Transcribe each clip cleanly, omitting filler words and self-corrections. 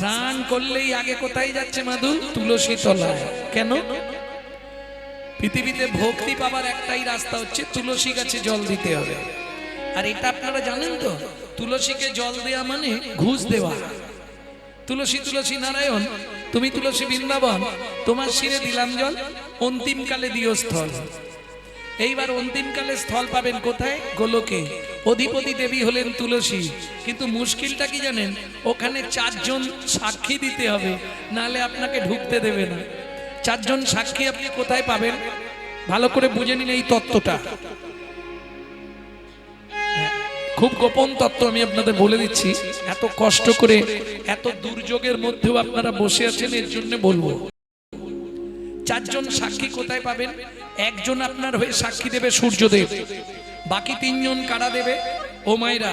স্নান করলেই আগে কোথায় যাচ্ছে মাধু? তুলসী তলায়। কেন? পৃথিবীতে ভক্তি পাবার একটাই রাস্তা হচ্ছে তুলসী গাছে জল দিতে হবে। আর এটা আপনারা জানেন তো, তুলসীকে জল দেয়া মানে ঘুষ দেওয়া। তুলসী তুলসী নারায়ণ, তুমি তুলসী বৃন্দাবন, তোমার শিরে দিলাম জল, অন্তিমকালে দিও স্থল। এইবার অন্তিমকালে স্থল পাবেন কোথায়? গোলকে। অধিপতি দেবী হলেন তুলসী। কিন্তু মুশকিলটা কি জানেন? ওখানে 4 জন সাক্ষী দিতে হবে, নালে আপনাকে ঢুকতে দেবে না। 4 জন সাক্ষী আপনি কোথায় পাবেন? ভালো করে বুঝে নিন এই তত্ত্বটা, খুব গোপন তত্ত্ব, আমি আপনাদের বলে দিচ্ছি। এত কষ্ট করে, এত দুর্যোগের মধ্যেও আপনারা বসে আছেন, এর জন্য বলবো। 4 জন সাক্ষী কোথায় পাবেন? একজন আপনার হয়ে সাক্ষী দেবে সূর্যদেব, বাকি 3 জন কারা দেবে? ও মায়েরা,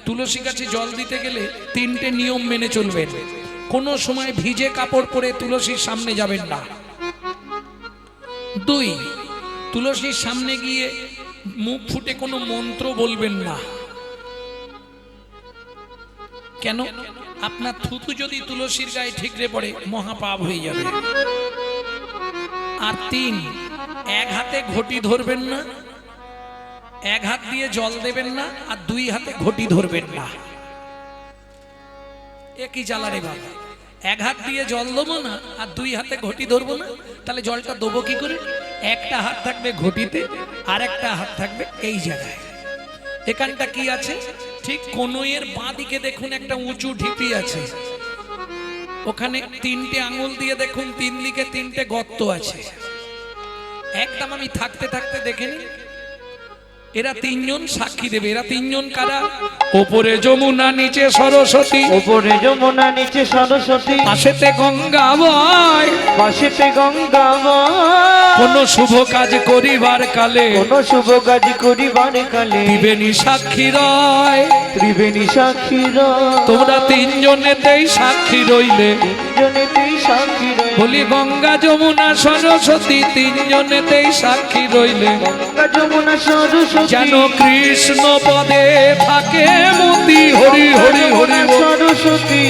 তুলসী গাছে জল দিতে গেলে 3টে নিয়ম মেনে চলবেন। কোনো সময় ভিজে কাপড় পরে তুলসীর সামনে যাবেন না। 2, তুলসীর সামনে গিয়ে মুখ ফুটে কোনো মন্ত্র বলবেন না। কেন? আপনার থুতু যদি তুলসীর গায়ে ঠিকরে পড়ে মহাপাপ হয়ে যাবে। আর 3, এক হাতে ঘটি ধরবেন না, এক হাত দিয়ে জল দেবেন না, আর 2 হাতে ঘটি ধরবেন না। একই জ্বালারে বাবা, এক হাত দিয়ে জল দেবো না আর 2 হাতে ঘটি ধরবো না, তাহলে জলটা দেবো কি করে? একটা হাত থাকবে ঘটিতে, আর একটা হাত থাকবে এই জায়গায়। এখানটা কি আছে? ঠিক কনুইয়ের বাঁ দিকে দেখুন একটা উঁচু ঢিপি আছে, ওখানে 3টে আঙুল দিয়ে দেখুন 3 দিকে 3টে গর্ত আছে। একদম আমি থাকতে থাকতে দেখে নিন। এরা 3 জন সাক্ষী দেবে। এরা 3 জন কারা? ওপরে যমুনা নিচে সরস্বতী, ওপরে যমুনা নিচে সরস্বতী, পাশেতে গঙ্গা বয়, পাশেতে গঙ্গা বয়। কোন শুভ কাজ করিবার কালে, কোন শুভ কাজ করিবার কালে ত্রিবেণী সাক্ষী রয়। ত্রিবেণী সাক্ষী রয়। তোমরা 3 জনেতেই সাক্ষী রইলে, 3 জনেতেই সাক্ষী রইলে। বলি গঙ্গা যমুনা সরস্বতী 3 জনেতেই সাক্ষী রইলে, গঙ্গা যমুনা সরস্বতী যেন কৃষ্ণ পদে থাকে মতি। হরি হরি হরি বল। সরস্বতী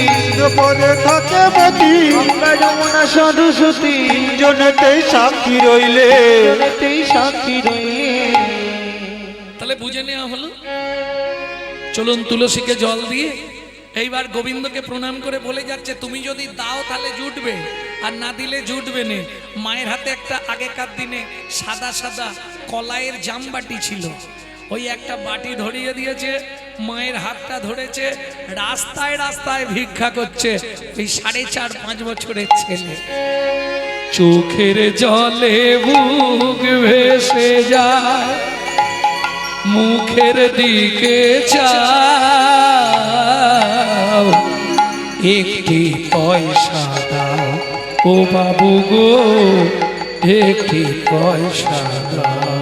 পদে থাকে মতি। গঙ্গা যমুনা সরস্বতী 3 জনেতেই সাক্ষী রইলে, জনেতেই সাক্ষী রইলে। তাহলে বুঝে নেওয়া হলো। চলুন তুলসীকে জল দিয়ে এইবার গোবিন্দকে প্রণাম করে বলে যাচ্ছে, তুমি যদি দাও তাহলে জুটবে, আর না দিলে জুটবে না। মায়ের হাতে একটা আগেকার দিনে সাদা সাদা কলাইয়ের জামবাটি ছিল, ওই একটা বাটি ধরিয়ে দিয়েছে, মায়ের হাতটা ধরেছে, রাস্তায় রাস্তায় ভিক্ষা করছে ওই 4.5-5 বছরের ছেলে। চোখের জলে বুক ভেসে যায়, মুখের দিকে চাও, একটি পয়সা দাও ও বাবু গো, একটি পয়সা দাও।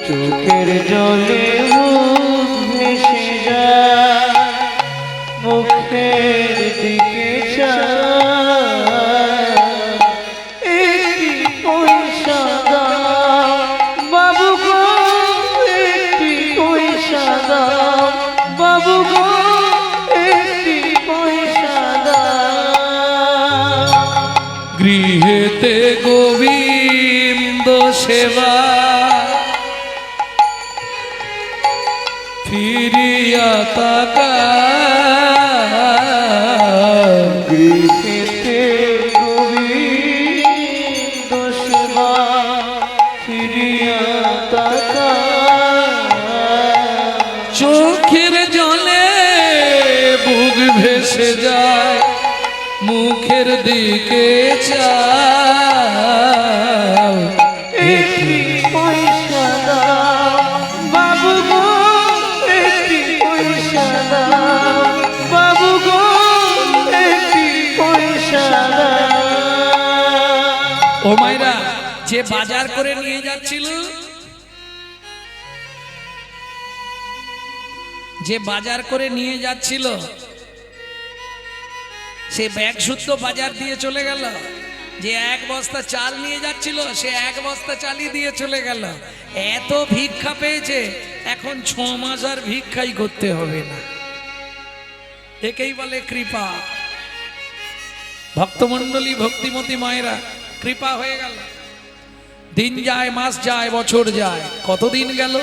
চোখের জলে মুখ ভেসে যায়, মুখের দিকে চায়, একটি পয়সা দাও বাবু গো, একটি পয়সা দাও বাবু গো, একটি পয়সা দাও। গৃহেতে গোবিন্দ সেবা, ফিরিয়া তাকা, গৃহেতে গোবিন্দ সেবা, ফিরিয়া তাকা। চোখের জলে বুক ভেসে যায়, মুখের দিকে চাও, একটি পয়সা দাও বাবু গো, একটি পয়সা দাও বাবু গো, একটি পয়সা দাও। ও মাইরা, যে বাজার করে নিয়ে যাচ্ছিল, যে বাজার করে নিয়ে যাচ্ছিল, সে ব্যাগ শুদ্ধ বাজার দিয়ে চলে গেল। যে 1 বস্তা চাল নিয়ে যাচ্ছিল, সে 1 বস্তা চালই দিয়ে চলে গেল। এত ভিক্ষা পেয়েছে, এখন 6 মাস আর ভিক্ষাই করতে হবে না। একেই বলে কৃপা। ভক্তমণ্ডলী ভক্তিমতী মায়েরা, কৃপা হয়ে গেল। দিন যায়, মাস যায়, বছর যায়, কতদিন গেল।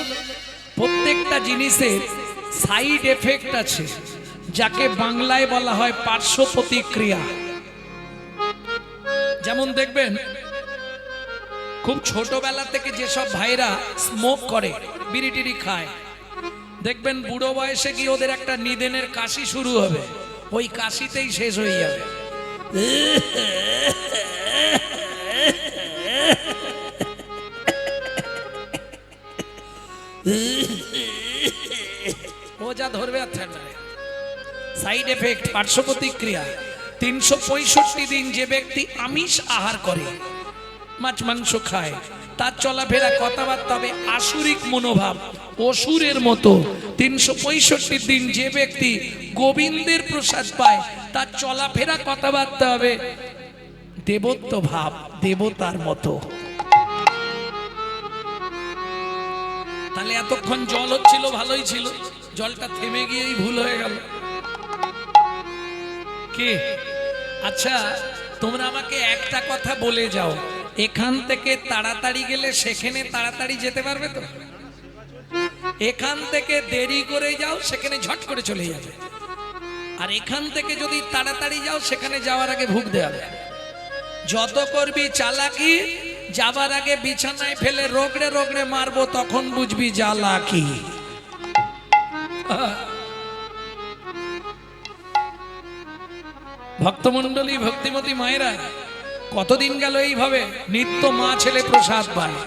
প্রত্যেকটা জিনিসের সাইড এফেক্ট আছে, যাকে বাংলায় বলা হয় পার্শ্ব প্রতিক্রিয়া। যেমন দেখবেন খুব ছোটবেলা থেকে যেসব ভাইরা স্মোক করে, বিড়ি টিড়ি খায়, দেখবেন বুড়ো বয়সে গিয়ে ওদের একটা নিদেনের কাশি শুরু হবে, ওই কাশিতেই শেষ হয়ে যাবে। ও যা ধরবে আর থাকবে। সাইড এফেক্ট, পার্শ্ব প্রতিক্রিয়া। 365 দিন যে ব্যক্তি আমিষ আহার করে, মাছ মাংস খায়, তার চলাফেরা কথাবার্তা হবে আসুরিক মনোভাব, অসুরের মতো। 365 দিন যে ব্যক্তি গোবিন্দের প্রসাদ পায়, তার চলাফেরা কথাবার্তা হবে দেবত্ব ভাব, দেবতার মতো। তাহলে এতক্ষণ জল হচ্ছিল, ভালোই ছিল, জলটা থেমে গিয়েই ভুল হয়ে গেল। কি? আচ্ছা, তোমরা আমাকে একটা কথা বলে যাও, এখান থেকে তাড়াতাড়ি গেলে সেখানে তাড়াতাড়ি যেতে পারবে তো? এখান থেকে দেরি করে যাও, সেখানে ঝট করে চলে যাবে। আর এখান থেকে যদি তাড়াতাড়ি যাও, সেখানে যাওয়ার আগে ভুগ দেওয়া। যত করবি চালাকি, যাবার আগে বিছানায় ফেলে রগড়ে রগড়ে মারবো, তখন বুঝবি জ্বালাকি। ভক্তমণ্ডলী ভক্তিমতী মায়েরা, কতদিন গেল এইভাবে নিত্য মা ছেলে প্রসাদ পায়।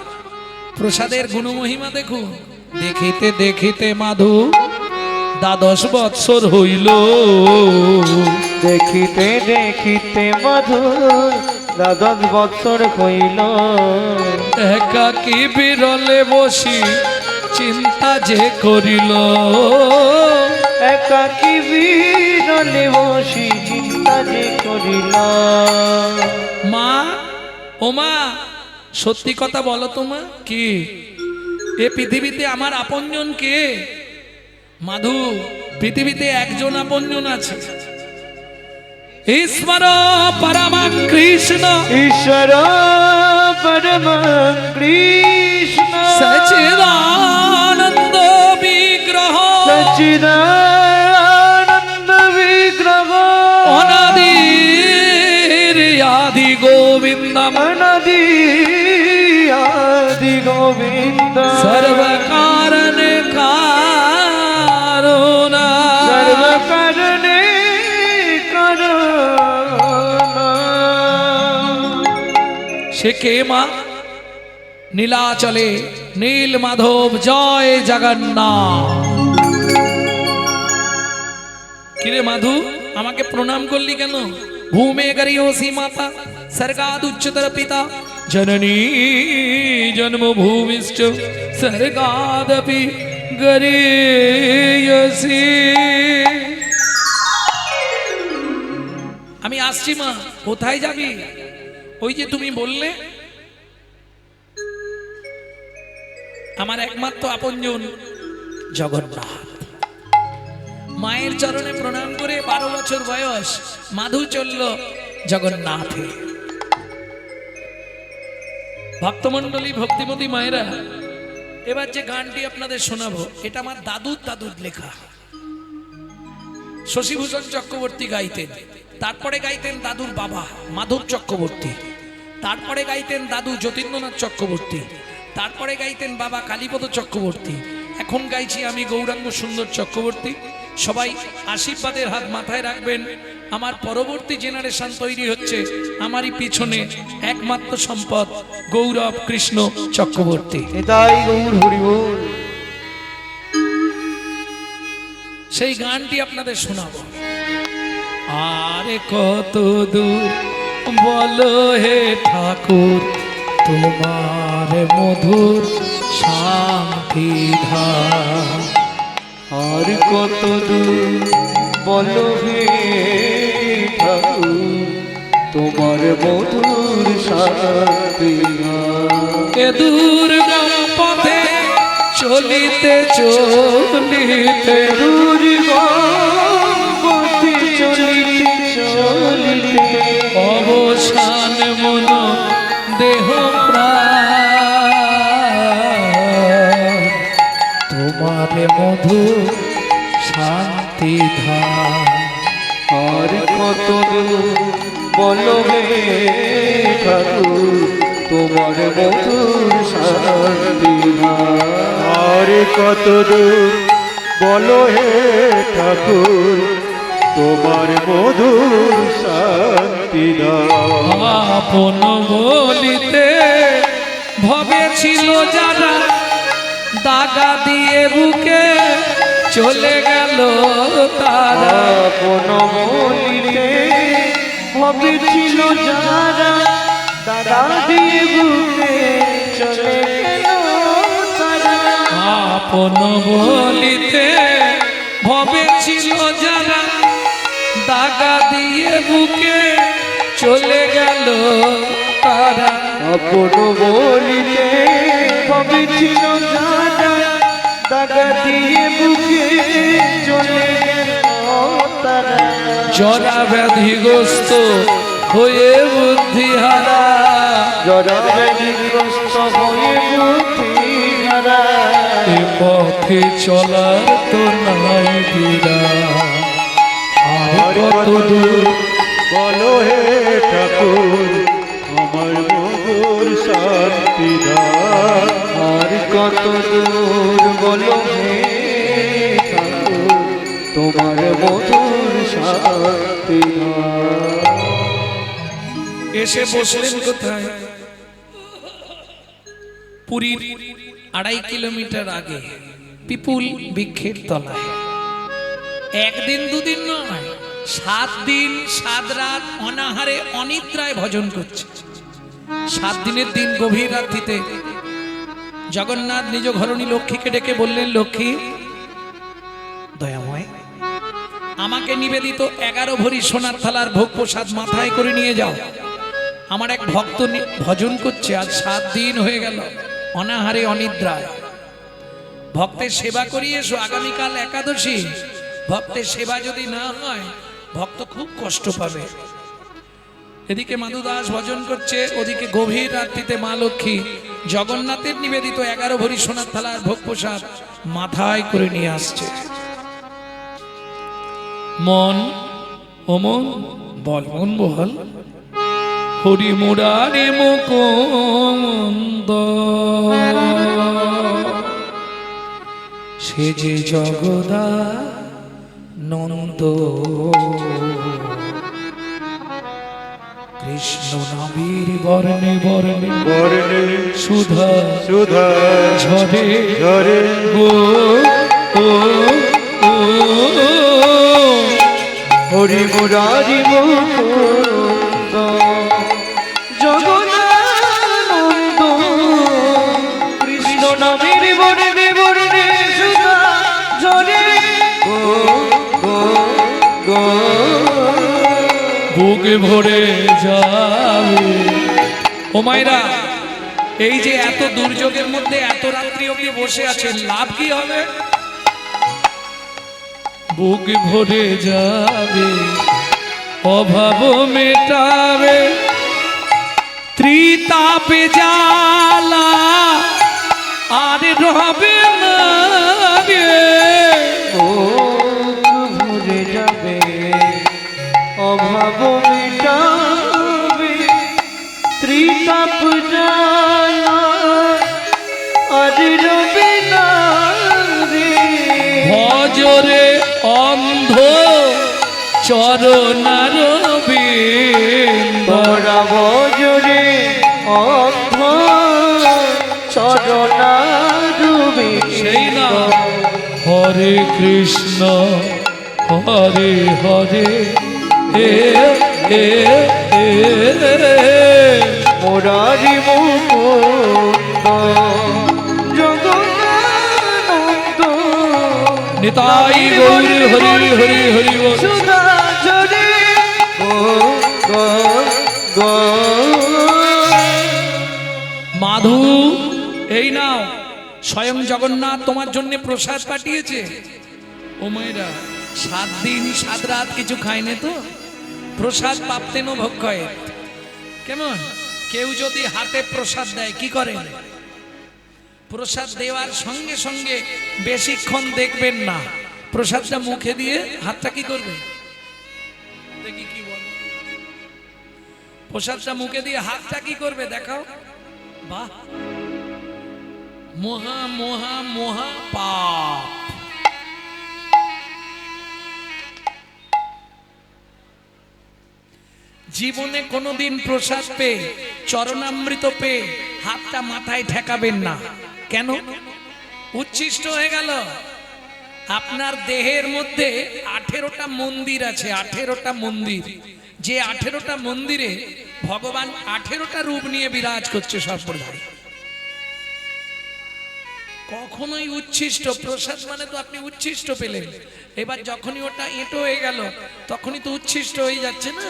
প্রসাদের গুণমহিমা দেখুন। দেখিতে দেখিতে মাধু 12 বৎসর হইল, দেখিতে দেখিতে মধুর 12 বৎসর হইল। একাকী বিরলে বসি চিন্তা যে করিল, একাকী বিরলে বসি চিন্তা যে করিল। মা, ও মা, সত্যি কথা বলো তো মা, কি এ পৃথিবীতে আমার আপনজন কে? মাধু, পৃথিবীতে একজন আপনজন আছে, ঈশ্বর পরমং কৃষ্ণ, ঈশ্বর পরমং কৃষ্ণ, সচিদানন্দ বিগ্রহ, সচ্চিদানন্দ বিগ্রহ, অনাদির আদি গোবিন্দম, অনাদি আদি গোবিন্দ, সর্বকারণে কারণা, সর্বকারণে কারণা। সে কে মা? নীলাচলে নীল মাধব, জয় জগন্নাথ। কিরে মাধু, আমাকে প্রণাম করলি কেন? ভূমে গরিয়সী মাতা, স্বর্গাদ উচ্চতর পিতা, জননী জন্মভূমিশ্চ স্বর্গাদপি গরিয়সী। আমি আসছি মা। কোথায় যাবি? ওই যে তুমি বললে আমার একমাত্র আপনজন জগন্নাথ। মায়ের চরণে প্রণাম করে 12 বছর বয়স মাধু চলল জগন্নাথে। ভক্তমণ্ডলী ভক্তিমতী মায়েরা, এবার যে গানটি আপনাদের শোনাবো, এটা আমার দাদুর লেখা। শশীভূষণ চক্রবর্তী গাইতেন, তারপরে গাইতেন দাদুর বাবা মাধব চক্রবর্তী, তারপরে গাইতেন দাদু যতীন্দ্রনাথ চক্রবর্তী, তারপরে গাইতেন বাবা কালীপদ চক্রবর্তী, এখন গাইছি আমি গৌরাঙ্গ সুন্দর চক্রবর্তী। সবাই আশীর্বাদের হাত মাথায় রাখবেন। আমার পরবর্তী জেনারেশন তৈরি হচ্ছে, আমারই পিছনে একমাত্র সম্পদ গৌরব কৃষ্ণ চক্রবর্তী। এটাই গৌর হরি বল। সেই গানটি আপনাদের শোনাবো। আরে কত দূর বলো হে ঠাকুর, তোমার মধুর শান্তি ধাম। আর কত দূর বলো হে ঠাকুর, তোমার মধুর শান্তি ধাম। এ দুর্গম পথে চলিতে চলিতে দুর্গম পথে কত দূর বলো হে ঠাকুর তোমার মধুর শান্তি আর কত দূর বলো হে ঠাকুর তোমার মধুর শান্তি আপন বলিতে ভবে ছিল যারা দাগা দিয়ে বুকে চলে গেল তারা আপন বলিতে ভবে ছিল যারা দাদা দিয়ে বুকে চলে গেল তারা আপন বলিতে ভবে ছিল যারা দাগা দিয়ে বুকে চলে গেল তারা আপন বলিতে ভবে ছিল যারা দাগা দিয়ে বুকে চলে গেল তারা জরা ব্যাধিগ্রস্ত হয়ে বুদ্ধিহারা জরা ব্যাধিগ্রস্ত হয়ে বুদ্ধিহারা এ পথে চলার তো নাই বিরা আর কত দূর বলো হে ঠাকুর আমার মধুর শান্তি আর কত দূর বলো হে ঠাকুর তোমার মধুর শান্তি এসে বসলেন কোথায়? পুরীর 2.5 কিলোমিটার আগে পিপুল বৃক্ষের তলায়। একদিন দুদিন নয়, 7 দিন 7 রাত অনাহারে অনিদ্রায় ভজন করছে। 7 দিনের দিন গভীর রাত্রিতে জগন্নাথ নিজ ঘরণী লক্ষ্মীকে ডেকে বললেন, লক্ষ্মী দয়াময়, আমাকে নিবেদিত 11 ভরি সোনার থালার ভোগ প্রসাদ মাথায় করে নিয়ে যাও। আমার এক ভক্ত ভজন করছে, আজ 7 দিন হয়ে গেল অনাহারে অনিদ্রায়। ভক্তের সেবা করিয়ে এসো, আগামীকাল একাদশী। ভক্তের সেবা যদি না হয় ভক্ত খুব কষ্ট পাবে। এদিকে মাধু দাস ভজন করছে, ওদিকে গভীর রাত্রিতে মা লক্ষ্মী জগন্নাথের নিবেদিত 11 ভরি সোনার থালার ভোগ প্রসাদ মাথায় করে নিয়ে আসছে। মন ও মন বল, মন বল, হরি মুরারি মুকুন্দ সে যে জগদা নন্দ কৃষ্ণ নামের বর্ণে বর্ণে বর্ণে সুধা সুধা ঝরে ঝরে গো ও ও হরি মুরারি মুকুন্দ জগদানন্দ কৃষ্ণ নামের বর্ণে বর্ণে সুধা ঝরে গো গো গো বুকে ভরে যাবে। ও মায়েরা, এই যে এত দুর্যোগের মধ্যে এত রাত্রি অবধি বসে আছেন, লাভ কি হবে? বুক ভরে যাবে, অভাব মেটাবে, ত্রিতাপে জ্বালা আর রবে না রে। ভরে যাবে, অভাব মেটাবে, ত্রিতাপ জ্বালা আর রবে না রে। ভজরে অন্ধ চরণার বড়া ভজরে অন্ধ চরণারুবি সেই না হরে কৃষ্ণ হরে হরে এ এ এ মুরারি মুকুন্দ জগন্নাথ নিতাই গৌর হরি হরি হরি বল। সুধা ঝরে গো গো গো। মাধু, এই নাও, স্বয়ং জগন্নাথ তোমার জন্য প্রসাদ পাঠিয়েছে। ও মায়েরা, 7 দিন 7 রাত কিছু খায়নি তো? প্রসাদ পাপ্তেন ভক্ষয়। কেমন? কেউ যদি হাতে প্রসাদ দেয় কি করেন? প্রসাদ দেওয়ার সঙ্গে সঙ্গে বেশিক্ষণ দেখবেন না, প্রসাদটা মুখে দিয়ে হাতটা কি করবে? দেখি কি বল। প্রসাদটা মুখে দিয়ে হাতটা কি করবে দেখাও। বাহ, মহা মহা মহা পাপ। জীবনে কোনোদিন প্রসাদ পেয়ে, চরণামৃত পেয়ে হাতটা মাথায় ঠেকাবেন না। কেন? উচ্ছিষ্ট হয়ে গেল। আপনার দেহের মধ্যে 18টা মন্দির আছে, 18টা মন্দির। যে 18টা মন্দিরে ভগবান 18টা রূপ নিয়ে বিরাজ করছে সর্বদাই। কখনোই উচ্ছিষ্ট প্রসাদ মানে তো আপনি উচ্ছিষ্ট পেলেন, এবার যখনই ওটা এঁটো হয়ে গেল তখনই তো উচ্ছিষ্ট হয়ে যাচ্ছে না,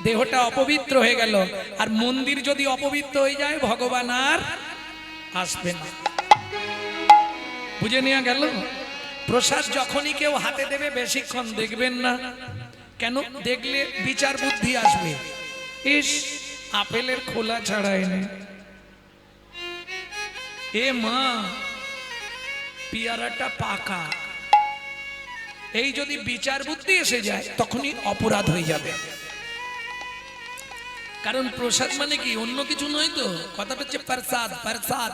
দেহটা অপবিত্র হয়ে গেল। আর মন্দির যদি অপবিত্র হয়ে যায় ভগবান আর আসবে না। বুঝে নেওয়া গেল? প্রসাদ যখনই কেউ হাতে দেবে বেশিক্ষণ দেখবেন না। কেন? দেখলে বিচার বুদ্ধি আসবে, ইস আপেলের খোলা ছাড়ায় নে, এ মা পেয়ারাটা পাকা। এই যদি বিচার বুদ্ধি এসে যায় তখনই অপরাধ হয়ে যাবে। কারণ প্রসাদ মানে কি অন্য কিছু নয় তো, কথাটা হচ্ছে প্রসাদ। প্রসাদ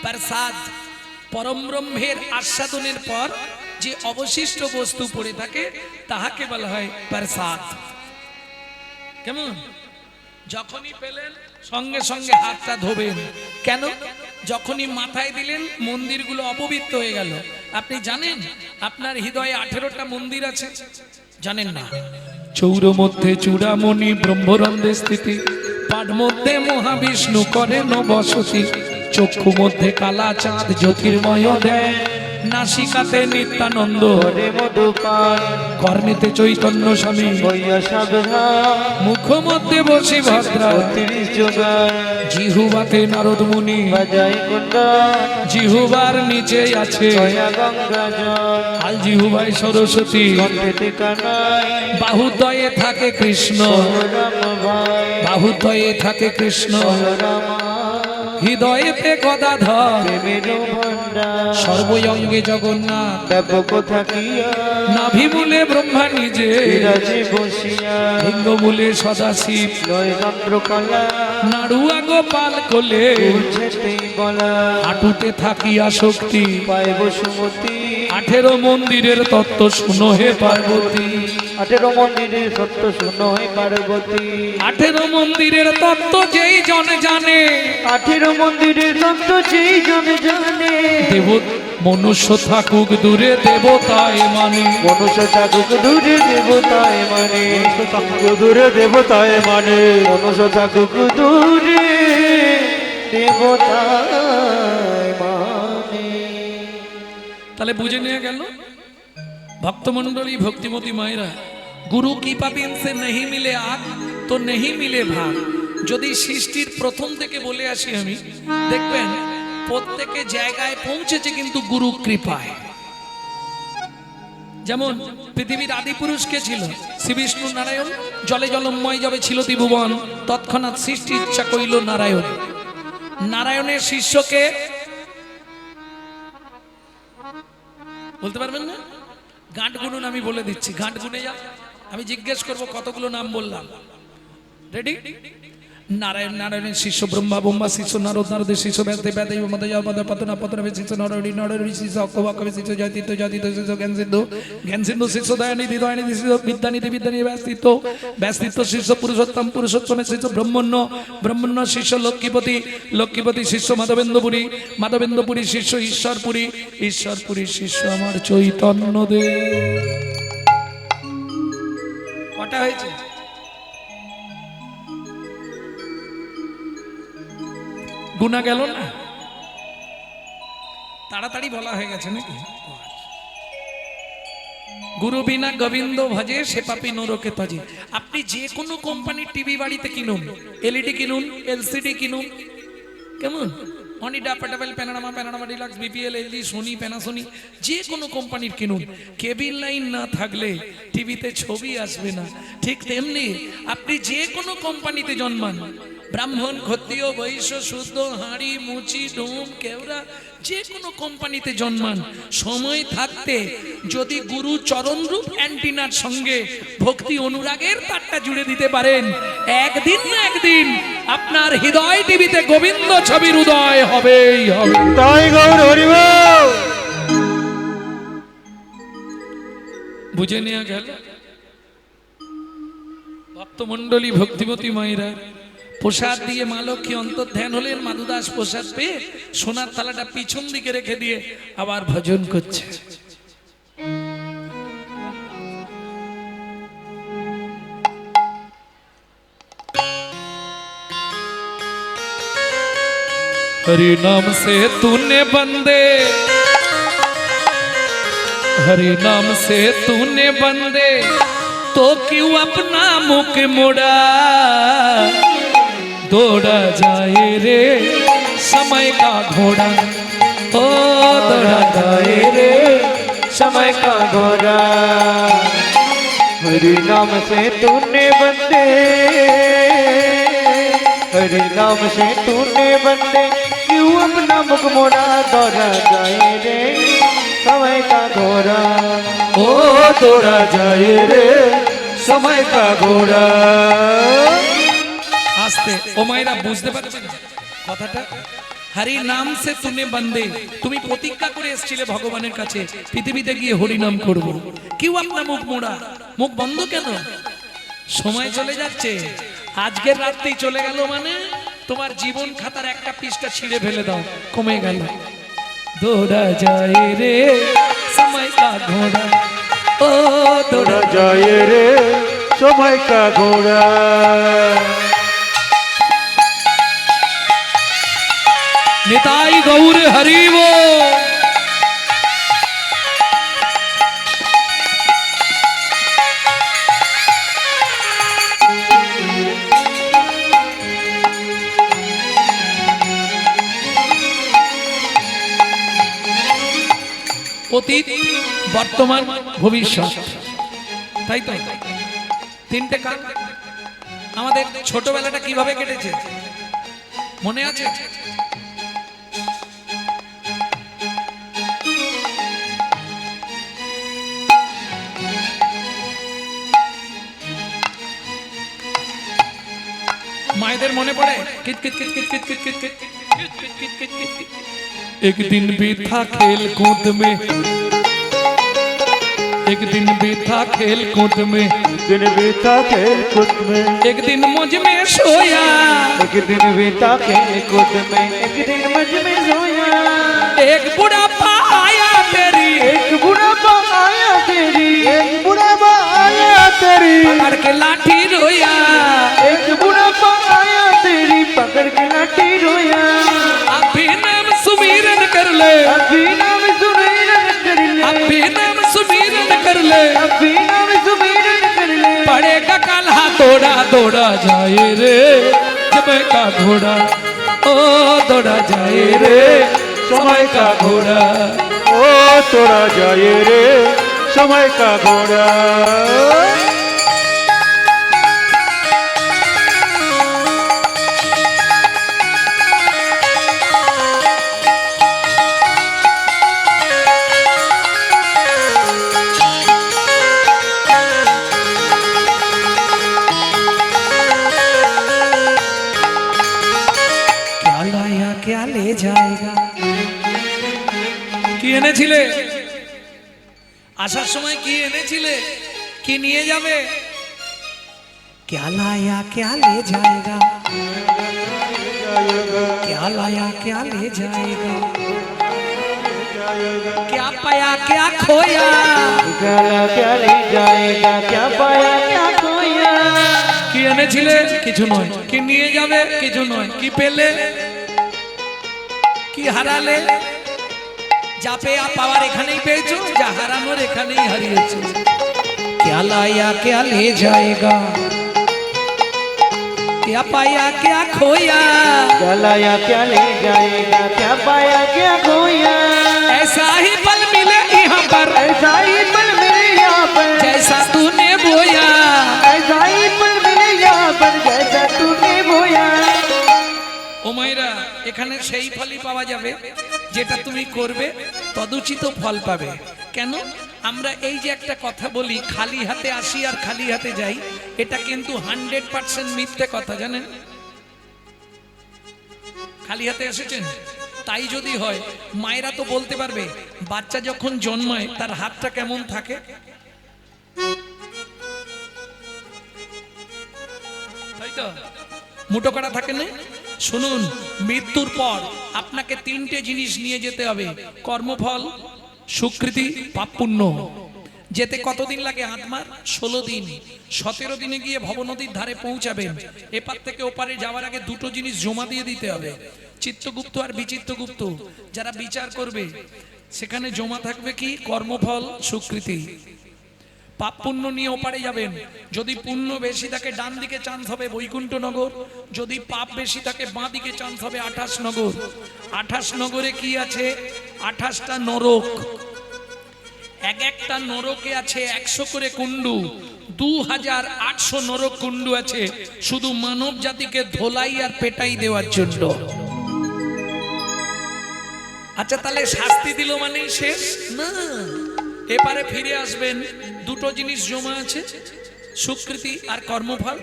প্রসাদ পরম ব্রহ্মের আস্বাদনের পর যে অবশিষ্ট বস্তু পড়ে থাকে তাহাকে বলা হয় প্রসাদ। কেমন? যখনই পেলেন সঙ্গে সঙ্গে হাতটা ধোবেন। কেন? যখনই মাথায় দিলেন মন্দিরগুলো অপবিত্র হয়ে গেল। আপনি জানেন আপনার হৃদয়ে 18টা মন্দির আছে? জানেন না? চৌর মধ্যে চূড়ামণি ব্রহ্মরন্ধে স্থিতি, পাঠ মধ্যে মহাবিষ্ণু করেন বসতি, চক্ষু মধ্যে কালা চাঁদ জ্যোতির্ময় দেয়, নাসিকাতে নিত্যানন্দ হরে মধুপান কর্ণেতে চৈতন্য স্বামী, হইয়া সাবধান মুখ মধ্যে বসি ভদ্রা, 30 যোগান জিহুবাতে নারদ মুনি, বাজাই কুণ্ডান জিহুবার নিচে আছে হইয়া গঙ্গা জল, আল জিহুবাই সরস্বতী, কণ্ঠেতে কানাই বাহুদ্বয়ে থাকে কৃষ্ণ, রাম ভাই বাহুদ্বয়ে থাকে কৃষ্ণ, রামা হৃদয়েতে গদাধর, প্রেমের ভান্ডার সর্বঙ্গে জগন্নাথ, ব্যাপক থাকিয়া নাভিমূলে ব্রহ্মা নিজে, বিরাজে বসিয়া লিঙ্গমূলে সদাশিব, লয় চন্দ্রকলা নাড়ুয়া গোপাল কোলে, উঠেতেই বলা হাঁটুতে থাকিয়া শক্তি, পায় বসুমতী 18 মন্দিরের তত্ত্ব শুনো হে পার্বতী, 18 মন্দিরের সত্য শুনো হে পার্বতী, 18 মন্দিরের তত্ত্ব যেই জন জানে, 18 মন্দিরের সত্য যেই জন জানে, দেব মনুষ্য থাকুক দূরে দেবতায় মানে, মনুষ্য থাকুক দূরে দেবতায় মানে, দূরে দেবতায় মানে, মনুষ্য থাকুক দূরে দেবতায় মানে। তাহলে বুঝে নিয়ে গেল ভক্তমন্ডলী ভক্তিমতী মায়েরা, গুরু কৃপা বিন সে नहीं मिले आग तो नहीं मिले भाग। যদি সৃষ্টির প্রথম থেকে বলে আসি আমি, দেখবেন প্রত্যেকে জায়গায় পৌঁছেছে কিন্তু গুরু কৃপায়। যেমন পৃথিবীর আদি পুরুষ কে ছিল? শ্রী বিষ্ণু নারায়ণ। জলে জলময় যাবে ছিল ত্রিভুবন, তৎক্ষণাৎ সৃষ্টি ইচ্ছা কইল নারায়ণ। নারায়ণের শিষ্যকে বলতে পারবেন না? গাঁট গুনুন, আমি বলে দিচ্ছি, গাঁট গুনে যা, আমি জিজ্ঞেস করব কতগুলো নাম বললাম। রেডি? নারায়ণ, নারায়ণের শিষ্য ব্রহ্মা, ব্রহ্মা শিষ্য নারদ, নারদের শিষ্য ব্যাসদেব, ব্যাসদেব পতনা, পতনাবের শিষ্য নরহরি, নরহরি শিষ্য অক্ষবাক্যবের শিষ্য জয়তীর্থ, জয়তীর্থ শিষ্য জ্ঞান সিন্ধু, জ্ঞান সিন্ধু শিষ্য দয়ানিধি, দয়ানিধি শিষ্য বিদ্যানিধি, বিদ্যানিধি ব্যাসতীর্থ, ব্যাসতীর্থ শিষ্য পুরুষোত্তম, পুরুষোত্তমের শিষ্য ব্রহ্মণ্য, ব্রহ্মণ্য শিষ্য লক্ষ্মীপতি, লক্ষ্মীপতি শিষ্য মাধবেন্দ্রপুরী, মাধবেন্দ্রপুরী শিষ্য ঈশ্বরপুরী, ঈশ্বরপুরী শিষ্য আমার চৈতন্য দেব। কটা হয়েছে? গুনা গেল না? তাড়াতাড়ি বলা হয়ে গেছে নাকি? গুরু বিনা গোবিন্দ ভজে সে পাপী নরকে তজে। আপনি যে কোনো কোম্পানির টিভি বাড়িতে কিনুন, এলইডি কিনুন, এলসিডি কিনুন, কেমন অনিডা, পেটাবেল, Panorama, Panorama deluxe, BPL, LG, Sony, Panasonic, যে কোনো কোম্পানির কিনুন, কেবিল লাইন না থাকলে টিভিতে ছবি আসবে না। ঠিক তেমনি আপনি যে কোনো কোম্পানিতে জন্মান, ব্রাহ্মণ ক্ষত্রিয় বৈশ্য শুদ্ধ হাঁড়ি মুচি ডোম কেওড়া যে কোনো কোম্পানিতে জন্মান, সময় থাকতে যদি গুরু চরণরূপ অ্যান্টিনার সঙ্গে ভক্তি অনুরাগের তারটা জুড়ে দিতে পারেন, একদিন না একদিন আপনার হৃদয় টিভিতে গোবিন্দ ছবির উদয় হবেই হবে। তাই গৌর হরিবল। বুঝে নেওয়া গেল ভক্তমণ্ডলী ভক্তিমতী মায়েরা। প্রসাদ দিয়ে মা লক্ষ্মী অন্তর্ধ্যান হলেন। মাধুদাস প্রসাদ পেয়ে সোনার থালাটা পিছন দিকে রেখে দিয়ে আবার ভজন করছে। हरि नाम से तूने बंदे, हरि नाम से तूने बंदे, तो क्यों अपना मुख मोड़ा। दौड़ा जाए रे समय का घोड़ा, ओ दौड़ा जाए रे समय का घोड़ा। हरि नाम से तूने बंदे, हरि नाम से तूने बंदे, क्यों अपना मुख मोड़ा। दौड़ा जाए रे समय का घोड़ा, ओ दौड़ा जाए रे समय का घोड़ा। आस्ते ओ मायरा बुझते पाরছেন কথাটা। হরি নাম সে তুনে বন্দে, তুমি প্রতিজ্ঞা করে এসেছিলে ভগবানের কাছে পৃথিবীতে গিয়ে হরি নাম করব। কেউ আপনার মুখ মোড়া, মুখ বন্ধ কেন? সময় চলে যাচ্ছে, আজকের রাতেই চলে গেল মানে তোমার জীবন খাতার একটা পৃষ্ঠা ছিঁড়ে ফেলে দাও, কমে গেল। দৌড়া যায় রে সময় কা ঘোড়া, ও দৌড়া जाए रे समय का घोड़ा। নিতাই গৌর হরি বল। অতীত বর্তমান ভবিষ্যৎ, তাই তো তিনটে কাল। আমাদের ছোটবেলাটা কিভাবে কেটেছে মনে আছে? मायदेर मने पड़े कित कित कित कित कित कित कित कित। एक दिन भी था खेल कूद में, एक दिन भी था खेल कूद में, दिन बीता खेल कूद में, एक दिन मुझ में सोया, एक दिन बीता खेल कूद में, एक दिन मुझ में सोया। एक बुढ़ापा आया तेरी, एक बुढ़ापा आया तेरी, एक बुढ़ापा आया तेरी, पकड़ के लाठी रोया। एक बुढ़ापा आया तेरी, पकड़ के लाठी रोया। अभी नाम सुमीरन कर ले, अभी नाम सुमीरन कर ले, अभी नाम सुमीरन कर ले, अभी नाम सुमीरन कर ले। पड़ेगा काल्हा दौड़ा दौड़ा जाए रे समय का घोड़ा, ओ दौड़ा जाए रे समय का घोड़ा, ओ तोड़ा जाए रे समय का घोड़ा। क्या लाया क्या ले जाएगा। কি এনেছিলে আসার সময়? কি এনেছিলে? কি নিয়ে যাবে? क्या लाया क्या ले जाएगा, क्या लाया क्या ले जाएगा, क्या पाया क्या खोया। गला क्या ले जाएगा, क्या पाया क्या खोया। কি এনেছিলে? কিছু নয়। কি নিয়ে যাবে? কিছু নয়। কি পেলে? কি হারালে? যা পেয়ে পাওয়ার এখানেই পেয়েছো, যা হারানোর এখানেই হারিয়েছো। क्या लाया क्या ले जाएगा, क्या पाया क्या खोया। क्या लाया क्या ले जाएगा, क्या पाया क्या खोया। ऐसा ही पल मिले यहाँ पर, ऐसा ही पल मिले यहाँ पर, जैसा तूने बोया। ऐसा ही पल मिले यहाँ पर, जैसा तूने बोया। এখানে সেই ফলই পাওয়া যাবে যেটা তুমি করবে, তদুচিত ফল পাবে। কেন? আমরা এই যে একটা কথা বলি, খালি হাতে আসি আর খালি হাতে যাই, এটা কিন্তু 100% মিথ্যে কথা, জানেন? খালি হাতে এসেছেন? তাই যদি হয়, মায়েরা তো বলতে পারবে বাচ্চা যখন জন্মায় তার হাতটা কেমন থাকে। তাই তো, মুঠো করা থাকে না? শুনুন, মৃত্যুর পর আপনাকে তিনটে জিনিস নিয়ে যেতে হবে: কর্মফল, সুকৃতি, পাপ পুণ্য। যেতে কতদিন লাগে? আত্মার 16 দিন। 17 দিনে গিয়ে ভবনদীর ধারে পৌঁছাবেন। এপার থেকে ওপারে যাওয়ার আগে দুটো জিনিস জমা দিয়ে দিতে হবে, চিত্তগুপ্ত আর বিচিত্রগুপ্ত। যারা বিচার করবে সেখানে জমা থাকবে কি? কর্মফল, সুকৃতি। পাপ পুণ্য নিয়ে ওপারে যাবেন। যদি পুণ্য বেশি থাকে ডান দিকে চান্স হবে বৈকুণ্ঠ নগর, যদি পাপ বেশি থাকে বাঁ দিকে চান্স হবে 28 নগর। 28 নগরে কি আছে? 28টা নরক। এক একটা নরকে আছে 100 করে কুণ্ডু। 2800 নরক কুণ্ডু আছে শুধু মানব জাতিকে ধোলাই আর পেটাই দেওয়ার জন্য। আচ্ছা, তাহলে শাস্তি দিল মানেই শেষ না, এপারে ফিরে আসবেন। দুটো জিনিস জমা আছে, সুকৃতি আর কর্মফল।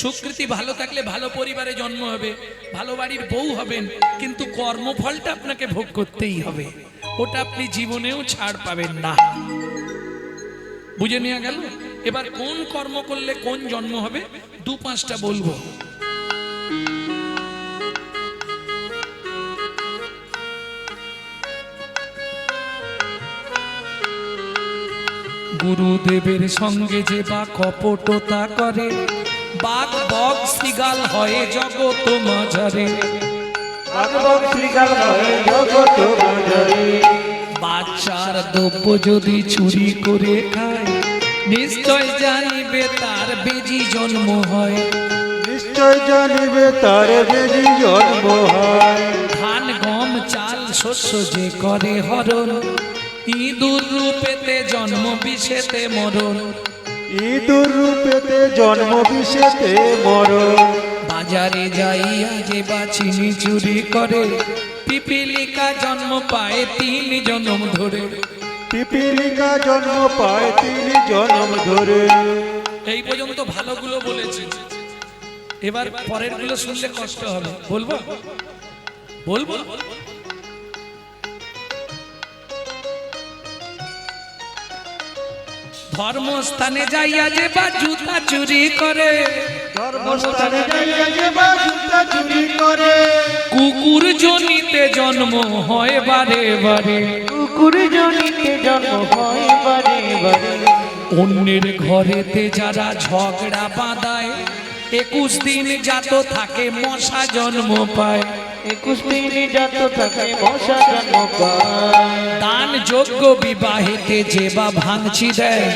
সুকৃতি ভালো থাকলে ভালো পরিবারে জন্ম হবে, ভালো বাড়ির বউ হবেন, কিন্তু কর্মফলটা আপনাকে ভোগ করতেই হবে, ওটা আপনি জীবনেও ছাড় পাবেন না। বুঝে নেওয়া গেল? এবার কোন কর্ম করলে কোন জন্ম হবে 2-5টা বলবো। গুরুদেবের সঙ্গে যে বা কপটতা করে, বাঘ বক শৃগাল হয় জগৎ মাঝারে। বাচ্চার দ্রব্য যদি চুরি করে খায়, নিশ্চয় জানিবে তার বেজি জন্ম হয়। নিশ্চয় জানিবে তার বেজি জন্ম হয়। ধান গম চাল শস্য যে করে হরণ, ইঁদুর রূপেতে জন্ম বিষেতে মরণ। ইঁদুর রূপেতে জন্ম বিষেতে মরণ। বাজারে যাইয়া যে বা চিনি চুরি করে, পিপিলিকা জন্ম পায় 3 জন্ম ধরে। পিপিলিকা জন্ম পায় 3 জন্ম ধরে। এই পর্যন্ত ভালোগুলো বলেছি, এবার পরের গুলো শুনলে কষ্ট হবে। বলবো বলবো ধর্মস্থানে যাইয়া যে বা জুতা চুরি করে, ধর্মস্থানে যাইয়া যে বা জুতা চুরি করে। কুকুর জনিতে জন্ম হয় বারে বারে। কুকুর জনিতে জন্ম হয় বারে বারে। অন্যের ঘরেতে যারা ঝগড়া বাঁধায়, 21 দিন জাত থাকে মশা জন্ম পায়। 21 দিন জাত থাকে মশা জন্ম পায়। দান যোগ্য বিবাহেতে যে বা ভাঙচি দেয়,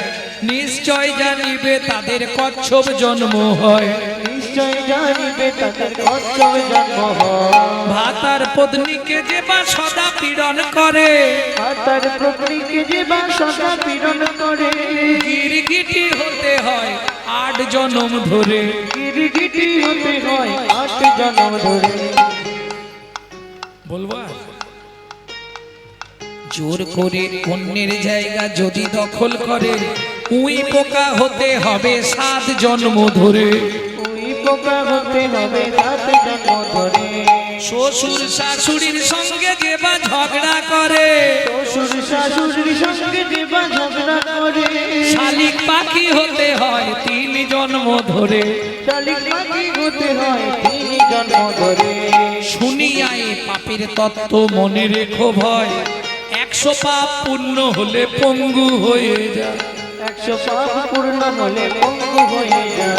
নিশ্চয় জানিবে তাদের কচ্ছপ জন্ম হয়। নিশ্চয় জানিবে তাদের কচ্ছপ জন্ম হয়। ভাতার পত্নীকে যে বা সদা পীড়ন করে, তার প্রকৃতিকে যে বা সদা পীড়ন করে। গিরগিটি হতে হয় 8 জন্ম ধরে। গিরগিটি হতে হয় 8 জন্ম ধরে। বলবো জোর করে অন্যের জায়গা যদি দখল করে, উই পোকা হতে হবে 7 জন্ম ধরে। উই পোকা হতে হবে 7 জন্ম ধরে। শ্বশুর শাশুড়ির সঙ্গে যে বা ঝগড়া করে, শ্বশুর শাশুড়ির সঙ্গে যে বা ঝগড়া করে। শালিক পাখি হতে হয় 3 জন্ম ধরে। শালিক পাখি হতে হয় 3 জন্ম ধরে। শুনিয়া এ পাপের তত্ত্ব মনে রেখো ভয়, 100 পাপ পূর্ণ হলে পঙ্গু হয়ে যায়। 100 পাপ পূর্ণ হলে পঙ্গু হয়ে যায়।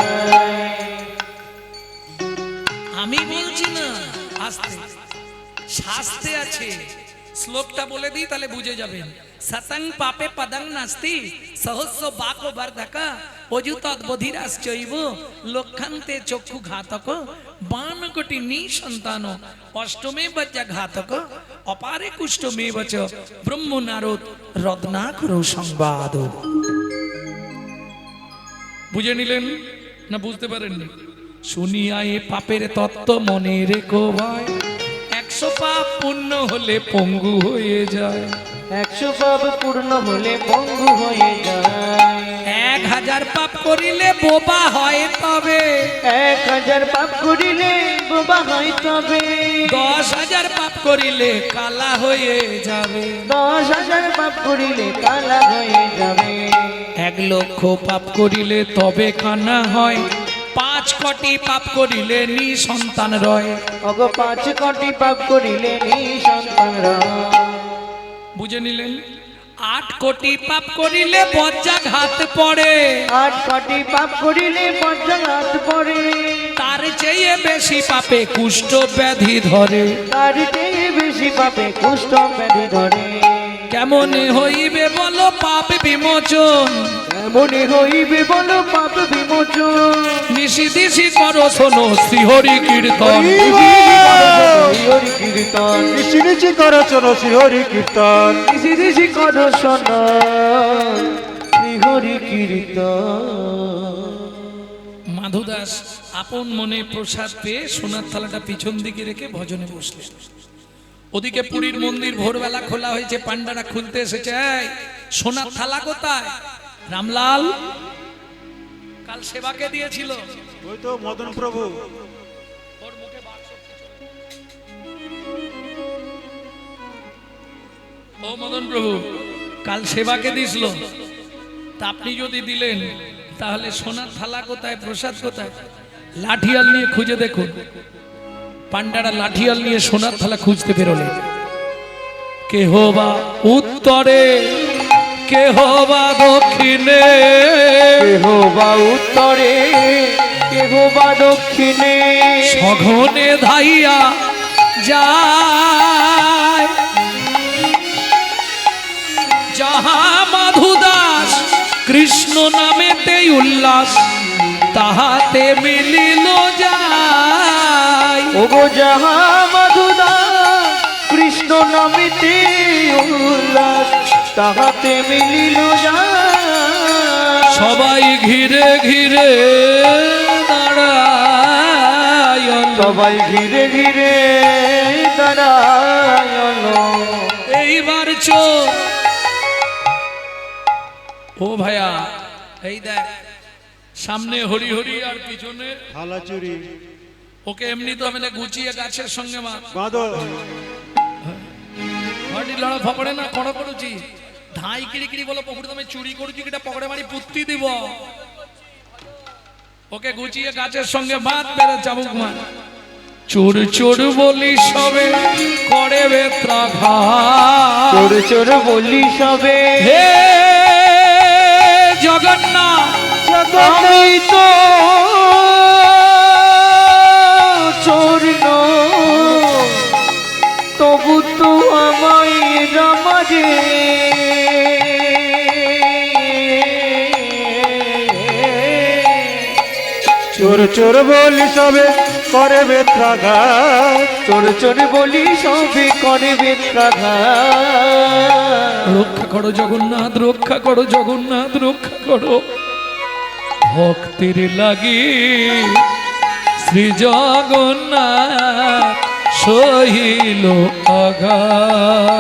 আমি বলছি না, আস্তে শাস্তে আছে। শ্লোকটা বলে দিই তাহলে বুঝে যাবেন। সতং পাপে পদং নাস্তি, সহস্র বাকো বর্ধকা, অযুতৎ বধিরাশ্চৈব, লক্ষান্তে চক্ষু ঘাতক, 52 কোটি নিঃসন্তান, অষ্টমে বজ্জা ঘাতক, অপারে কুষ্ঠমে বচ, ব্রহ্ম নারদ রত্নাকর সংবাদ। বুঝে নিলেন না বুঝতে পারেননি? শুনিয়া এ পাপের তত্ত্ব মনে রেখো ভাই, 100 পাপ পূর্ণ হলে পঙ্গু হয়ে যায়, 100 পাপ পূর্ণ হলে পঙ্গু হয়ে যায়, 1000 পাপ করিলে বোবা হয় তবে, 1000 পাপ করিলে বোবা হয় তবে, 10,000 পাপ করিলে কালা হয়ে যাবে, 10,000 পাপ করিলে কালা হয়ে যাবে, 1 লক্ষ পাপ করিলে তবে কানা হয়, 5 কোটি পাপ করিলে নিঃসন্তান রয়। ওগো 5 কোটি পাপ করিলে নিঃসন্তান রয়। বুঝে নিলেন? 8 কোটি পাপ করিলে বজ্রাঘাত পড়ে, 8 কোটি পাপ করিলে বজ্রাঘাত পড়ে, তার চেয়ে বেশি পাপে কুষ্ঠ ব্যাধি ধরে। তার চেয়ে বেশি পাপে কুষ্ঠ ব্যাধি ধরে। কেমনে হইবে বলো পাপ বিমোচন, এমনি হইবে বলো পাপ বিমোচন, নিশি দিশি করো শোনো শ্রীহরি কীর্তন। হরি কীর্তন নিশি নিশি করো চলো শ্রীহরি কীর্তন, নিশি নিশি করো শোনো শ্রী হরি কীর্তন। মাধু দাস আপন মনে প্রসাদ পেয়ে সোনার থালাটা পিছন দিকে রেখে ভজনে বসলেন। ওদিকে পুরীর মন্দির ভোরবেলা খোলা হয়েছে, পান্ডারা খুলতে এসেছে। এই, সোনার থালা কোথায়? রামলাল কাল সেবাকে দিয়েছিল। ওই তো মদন প্রভু। ওর মুখে বাক্সটি চলে। ও মদন প্রভু, কাল সেবাকে দিছিল, তা আপনি যদি দিলেন তাহলে সোনার থালা কোথায়, প্রসাদ কোথায়? লাঠিয়াল নিয়ে খুঁজে দেখুন। পান্ডারা লাঠিয়াল নিয়ে সোনার থালা খুঁজতে বেরোলেন। কেহ বা উত্তরে, কেহ বা দক্ষিণে, কেহ বা উত্তরে কেহ বা দক্ষিণে, সঘনে ধাইয়া যায়। যাহা মাধু দাস কৃষ্ণ নামেতে উল্লাস, তাহাতে মিলিল যায়। ওগো যাহা মধুদা কৃষ্ণ নামিতে উল্লাস, তাহাতে মিলিল যায়। সবাই ঘিরে ঘিরে দাঁড়ায়, সবাই ঘিরে ঘিরে দাঁড়ায়ল। এইবার চোর। ও ভাইয়া, এই দেখ সামনে হরি হরি আর পিছনে থালা চুরি ওকে এমনি তো আমি গুছিয়ে গাছের সঙ্গে বাঁধো। হরি লড়া ফপড়ে না কড়া পড়ুছি ধাই কিড়ি কিড়ি বলো পকুড়ি তুমি চুরি করছি কিটা পকড়ে মারি পুত্তি দিব। ওকে গুছিয়ে গাছের সঙ্গে বাঁধ বেড়ে চাবুক মার। চোর চোর বলি সবে করে বেত্রাঘাত, চোর চোর বলি সবে হে জগন্নাথ আমি তো চোর নই, তবু তো আমায় রামারে। চোর চোর বলি সবে করে বেত্রাঘাত, চোর চোর বলি সবে করে বেত্রাঘাত। রক্ষা করো জগন্নাথ, রক্ষা করো জগন্নাথ, রক্ষা করো। ভক্তের লাগি শ্রী জগন্নাথ সহিল আঘাত।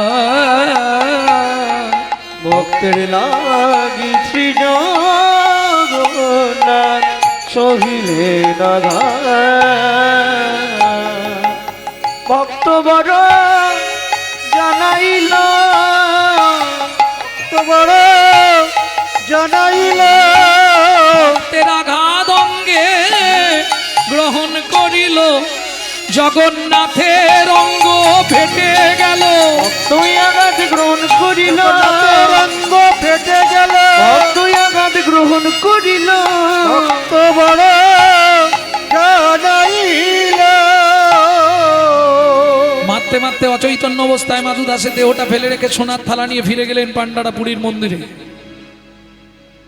ভক্তের লাগি শ্রী জগন্নাথ সহিলে নাঘাত। ভক্ত বড় জানাইল, তোমার জানাইল ভক্তের আঘাত অঙ্গে গ্রহণ করিল, জগন্নাথের অঙ্গ ফেটে গেল। তুই আঘাত গ্রহণ করিল, রঙ্গ ফেটে গেল। তুই আঘাত গ্রহণ করিল, তোমার জানাইল। মারতে মারতে অচৈতন্য অবস্থায় মাধু দাসের দেহটা ফেলে রেখে সোনার থালা নিয়ে ফিরে গেলেন পান্ডারা পুরীর মন্দিরে।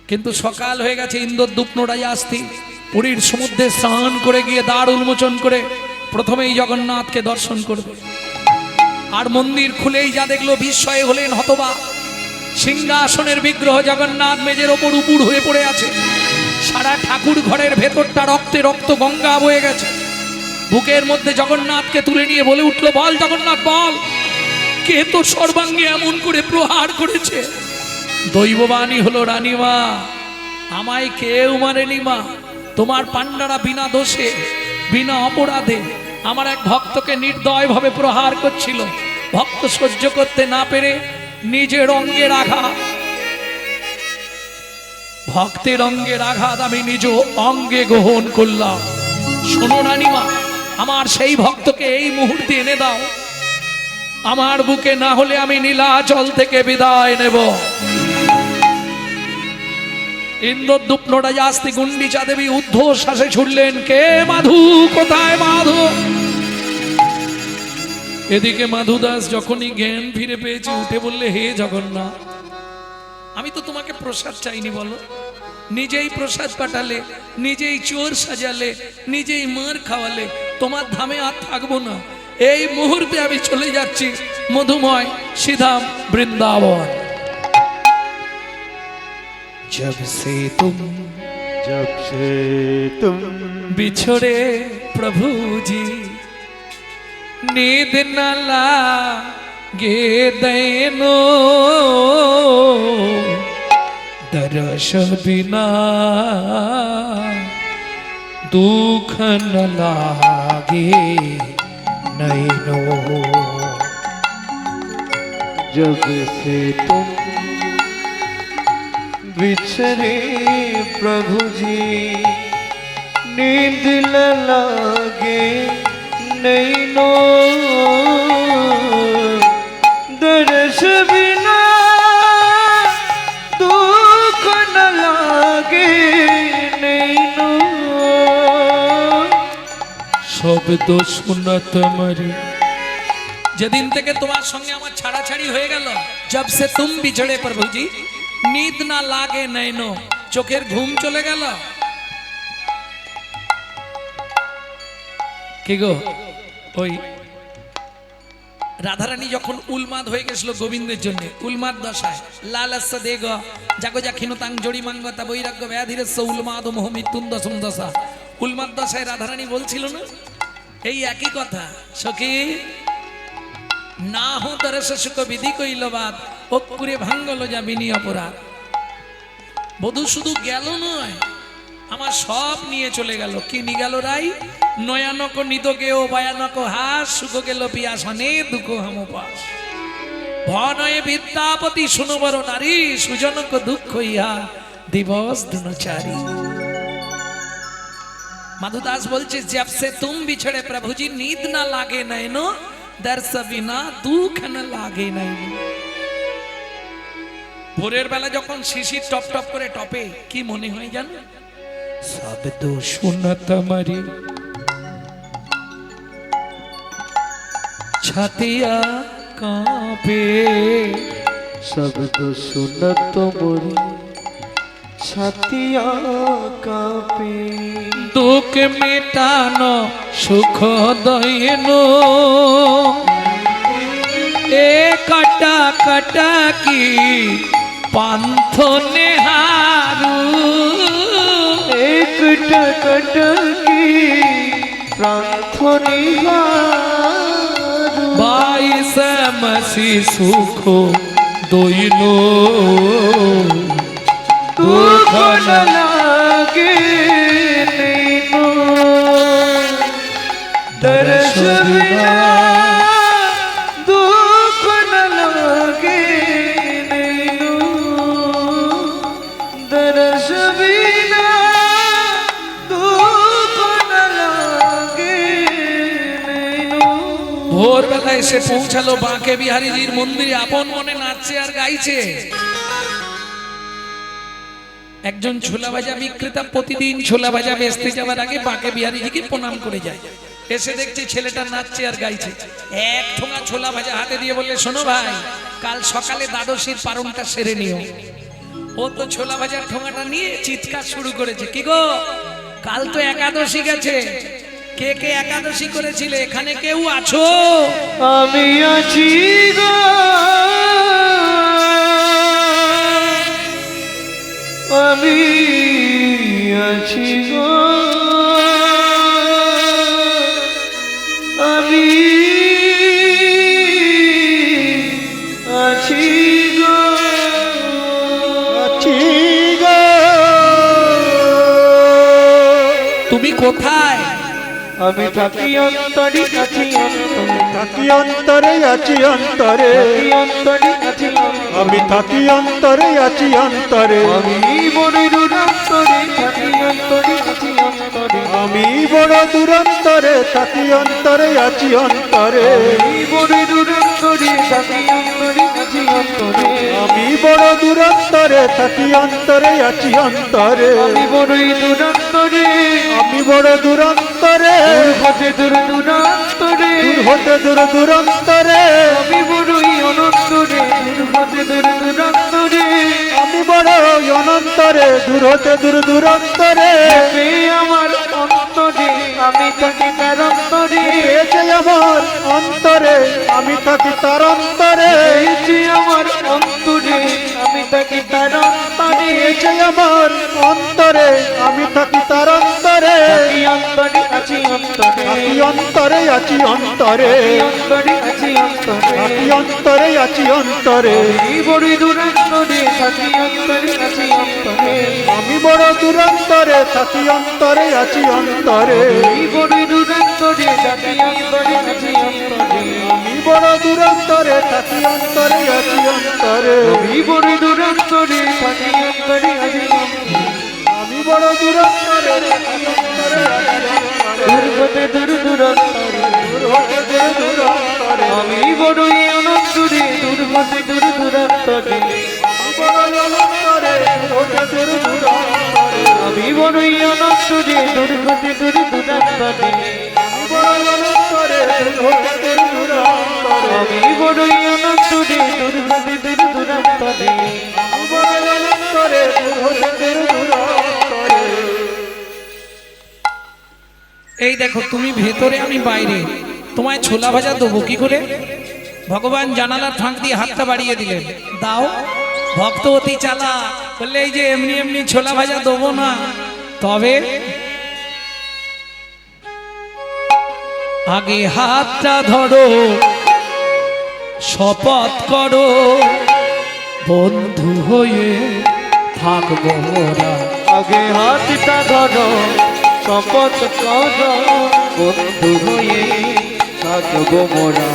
কিন্তু সকাল হয়ে গেছে, ইন্দ্রদ্যুপ নোড়াই আসতি। পুরীর সমুদ্রে স্নান করে গিয়ে দ্বার উন্মোচন করে প্রথমেই জগন্নাথকে দর্শন করবে। আর মন্দির খুলেই যা দেখলো বিস্ময়ে হলেন হতবাক। সিংহাসনের বিগ্রহ জগন্নাথ মেজের ওপর উপুড় হয়ে পড়ে আছে। সারা ঠাকুর ঘরের ভেতরটা রক্তে রক্ত গঙ্গা বয়ে গেছে। বুকের মধ্যে জগন্নাথকে তুলে নিয়ে বলে উঠলো, বল জগন্নাথ বল, কে তোর সর্বাঙ্গে এমন করে প্রহার করেছে? দৈববাণী হলো, রানীমা আমায় কেউ মারেনি মা, তোমার পান্ডারা বিনা দোষে বিনা অপরাধে আমার এক ভক্তকে নির্দয়ভাবে প্রহার করছিল। ভক্ত সহ্য করতে না পেরে নিজের অঙ্গের আঘাত, ভক্তের অঙ্গের আঘাত আমি নিজ অঙ্গে গ্রহণ করলাম। শোনো রানীমা, আমার সেই ভক্তকে এই মুহূর্তে এনে দাও, আমার বুকে না হলে আমি নীলাচল থেকে বিদায় নেব। ইন্দ্রদ্যুপ নটাজাস্তি গুন্ডিচা দেবী ঊর্ধ্বশ্বাসে ছুটলেন, কে মাধু, কোথায় মাধু? এদিকে মাধুদাস যখনই জ্ঞান ফিরে পেয়েছে উঠে বললে, হে জগন্নাথ, আমি তো তোমাকে প্রসাদ চাইনি, বলো নিজেই প্রসাদ পাঠালে, নিজেই চোর সাজালে, নিজেই মার খাওয়ালে, তোমার ধামে আর থাকবো না। এই মুহূর্তে আমি চলে যাচ্ছি মধুময় শ্রীধাম বৃন্দাবন। जब से तुम बिछड़े प्रभु जी, नींद न लागे दैनो, दर्श बिना दुख न लागे नैनो। जब से तुम बिछड़े प्रभु जी, नींद न लागे नैनो, दर्श बिना दुख न लागे नैनो। শব্দ শুনত মরি, যেদিন থেকে তোমার সঙ্গে আমার ছাড়াছাড়ি হয়ে গেল, जब से तुम बिछड़े प्रभु जी, नींद ना लागे नैनो, চোখের ঘুম চলে গেল। কি গো, ওই রাধারানী যখন উন্মাদ হয়ে গেছিল গোবিন্দের জন্য, উন্মাদ দশায়, লালাস্য দেগ জাগো জাক্ষিণতাং জড়িমাঙ্গতা বৈরাগ্য ব্যাধিরস্য উন্মাদ মোহ মৃত্যুন দশম দশা। উন্মাদ দশায় রাধারানী বলছিল না এই একই কথা, সখী না হো দরস সুখ বিধি কইল বাদ, অকুরে ভাঙ্গল যাবিনি অপরাধ। বধূ শুধু গেল নয়, আমার সব নিয়ে চলে গেল। কি নিয়ে গেল রাই? নয়ানক নিদকে ও ভয়ানক হাস, সুখ গেল পিয়াসনে দুঃখ হাম পাস। ভনয়ে বিদ্যাপতি শুনো বড় নারী, সুজনক দুঃখ ইহা দিবস দুনচারী। মাধুদাস বলছে, जब से तुम बिछड़े प्रभु जी, नींद ना लागे नैनो, दर्श बिना दुख न लागे नैनो। ভোরের বেলা যখন শিশির টপ টপ করে টপে, কি মনে হয় জানো? শব্দ শুনত মরি, ছাতিয়া কাঁপে। শব্দ শুনত মরি, ছাতিয়া কাঁপে। দুঃখ মেটানো সুখ দয়নো, এ কাটা কাটা কি পান্থ নেহারু। এক টকট কি প্রান্থ নিহারু। বাইশ মসি সুখ দইনো, দুঃখ ন লাগে নৈনো, দর্শ বিনা দুঃখ ন লাগে নৈনো, দর্শ বিনা দুঃখ ন লাগে নৈনো। ভোরবেলা এসে পৌঁছালো বাঁকে বিহারীজির মন্দিরে, আপন মনে নাচছে আর গাইছে। একজন ছোলা ভাজা বিক্রেতা প্রতিদিন ছোলা ভাজা বেচতে যাওয়ার আগে বাঁকে বিহারীজিকে প্রণাম করে যায়। এসে দেখছে ছেলেটা নাচছে আর গাইছে। এক ঠোঙা ছোলা ভাজা হাতে দিয়ে বললে, শোনো ভাই, কাল সকালে দ্বাদশীর পারণটা সেরে নিও। ও তো ছোলা ভাজার ঠোঙাটা নিয়ে চিৎকার শুরু করেছে, কি গো কাল তো একাদশী গেছে, কে কে একাদশী করেছিলে, এখানে কেউ আছো? আমি আছি গো, আমি আছি গো, তুমি কোথায়? আমি থাকি অন্তরে আছি অন্তরে থাকি অন্তরে আছি অন্তরে থাকি অন্তরে আছি অন্তরে আমি থাকি অন্তরে আছি অন্তরে আমি বড় দূরান্তরে থাকি অন্তরে আছি অন্তরে আমি বড় দূরান্তরে থাকি অন্তরে আছি অন্তরে আমি বড় দূরান্তরে থাকি অন্তরে আছি অন্তরে আমি বড় দূরান্তরে থাকি অন্তরে আছি অন্তরে আমি বড়ই দূরান্তরে আমি বড় দূরান্তরে হতে দূর দূরান্তরে দূর হতে দূর দূরান্তরে আমি বড়ই অনন্তরে হতে দূর দূরান্তরে আমি বড় অনন্তরে দূর হতে দূর দূরান্তরে সে আমার অন্তরে আমি থাকি তার অন্তরে এসে আমার অন্তরে আমি থাকি তার অন্তরে যে আমার অন্তরে আমি থাকি তার অন্তরে এসে আমার অন্তরে আমি থাকি তার অন্তরে থাকি অন্তরে আছি অন্তরে থাকি অন্তরে আছি অন্তরে অন্তরে আছি অন্তরে থাকি অন্তরে আছি অন্তরে আমি বড়ই দূরান্তরে থাকি অন্তরে আছি অন্তরে আমি বড় দূরান্তরে থাকি অন্তরে আছি অন্তরে আমি বড়ই দূরান্তরে থাকি অন্তরে আছি অন্তরে আমি বড় দূরান্তরে থাকি অন্তরে আছি অন্তরে আমি বড়ই দূরান্তরে থাকি অন্তরে আছি অন্তরে আমি বড় দূরান্তরে থাকি অন্তরে আছি অন্তরে দূর হতে দূর দূরান্তরে দূর হতে দূর দূরান্তরে আমি বড়ই অনন্তরে দূর হতে দূর দূরান্তরে বড় অনন্তরে দূর হতে দূর দূরান্তরে আমি বড়ই অনন্তরে দূর হতে দূর দূরান্তরে বড় অনন্তরে দূর হতে দূর দূরান্তরে আমি বড়ই অনন্তরে দূর হতে দূর দূরান্তরে বড় অনন্তরে দূর হতে দূর দূরান্তরে এই দেখো তুমি ভেতরে আমি বাইরে, তোমায় ছোলা ভাজা দেবো কি করে? ভগবান জানালার ফাঁক দিয়ে হাতটা বাড়িয়ে দিলেন, দাও। ভক্ত অতি চালা, বললে এই যে এমনি এমনি ছোলা ভাজা দেবো না, তবে আগে হাতটা ধরো, শপথ করো, বন্ধু হয়ে থাকবো মোরা। আগে হাতটা ধরো, শপথ করো, বন্ধু হয়ে থাকবো মোরা।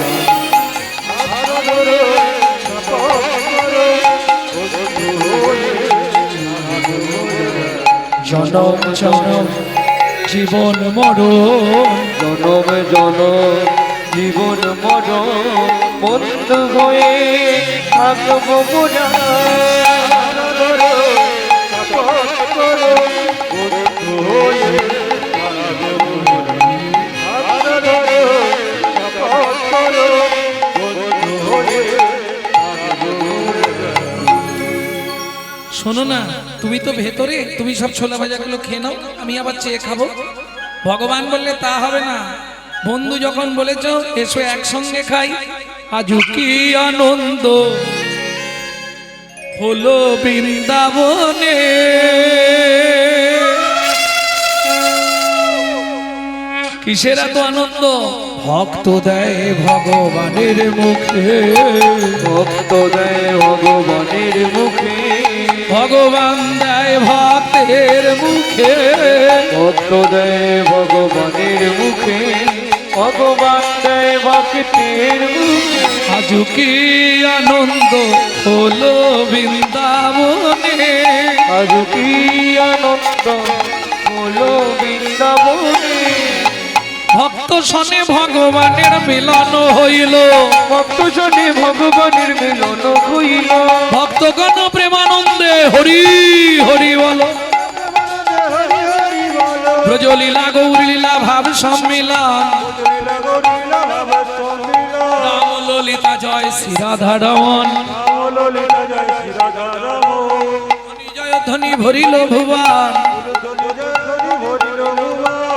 জনম জনম জীবন মরণ, জনম জনম জীবন মরণ বন্ধু হয়ে থাকবো মোরা। শোনো না, তুমি তো ভেতরে, তুমি সব ছোলা ভাজাগুলো খেয়ে নাও, আমি আবার চেয়ে খাবো। ভগবান বললে তা হবে না, বন্ধু যখন বলেছ এসো একসঙ্গে খাই। আজ কি আনন্দ হলো বৃন্দাবনে, কিসের এত আনন্দ? ভক্ত দেয় ভগবানের মুখে, ভক্ত দেয় ভগবানের মুখে, ভগবান দেয় ভক্তের মুখে, ভক্ত দেয় ভগবানের মুখে, ভগবান দেয় ভক্তের মুখে। আজ কি আনন্দ হলো বৃন্দাবনে, আজ কি আনন্দ হলো বৃন্দাবনে। ভক্ত শনে ভগবানের মিলন হইল, ভক্ত জনে ভগবানের মিলন হইল, ভক্তগণ প্রেমানন্দে হরি হরি বল। ব্রজলীলা গৌরলীলা ভাব সম্মিলন, রাম ললিতা জয় শ্রী রাধা রমন, জয় ধ্বনি ভরিল ভুবন।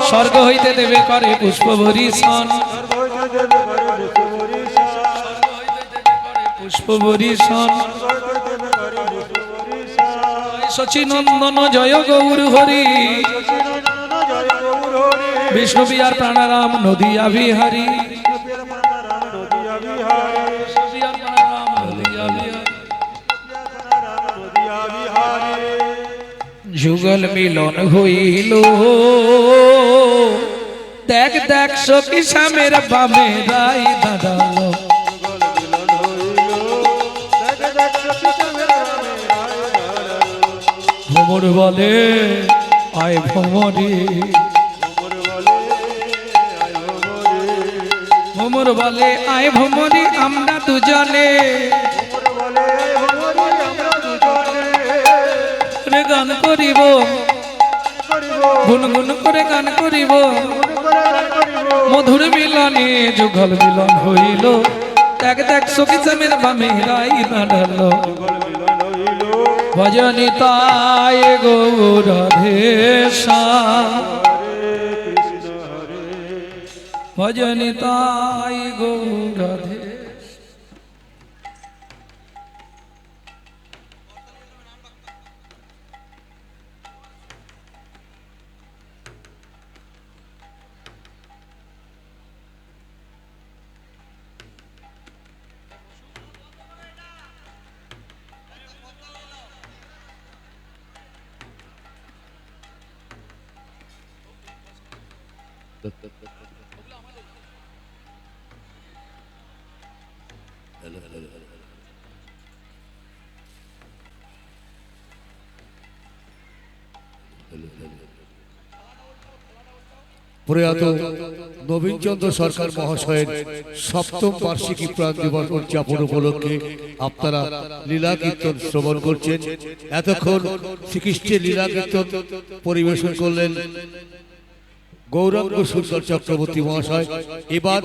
স্বর্গ হইতে দেবে করে পুষ্প বরিশন, পুষ্প বরিশন। শচীনন্দন জয় গৌর হরি, বিষ্ণু বিহার প্রাণারাম নদিয়া বিহারী, যুগল মিলন হইল দেখ দেখ সখী শ্যামের বামে রাই দাঁড়ালো ভ্রমর বলে আয় ভ্রমরে ভ্রমর বলে আয় ভ্রমরে আমরা দুজনে রে গান করিব গুনগুন করে গান করিব মধুর মিলনে যুগল মিলন হইল দেখ দেখ সখী শ্যামের বামে রাই দাঁড়ালো ভজনি তাই গৌরাধেশা ভজনি তাই গৌরাধে প্রয়াত নবীনচন্দ্র সরকার মহাশয়ের সপ্তম বার্ষিকী প্রাণ দিবস উদযাপন উপলক্ষে আপনারা লীলা কীর্তন শ্রবণ করছেন। এতক্ষণ শ্রীকৃষ্ণের লীলা কীর্তন পরিবেশন করলেন গৌরাঙ্গ সুন্দর চক্রবর্তী মহাশয়। এবার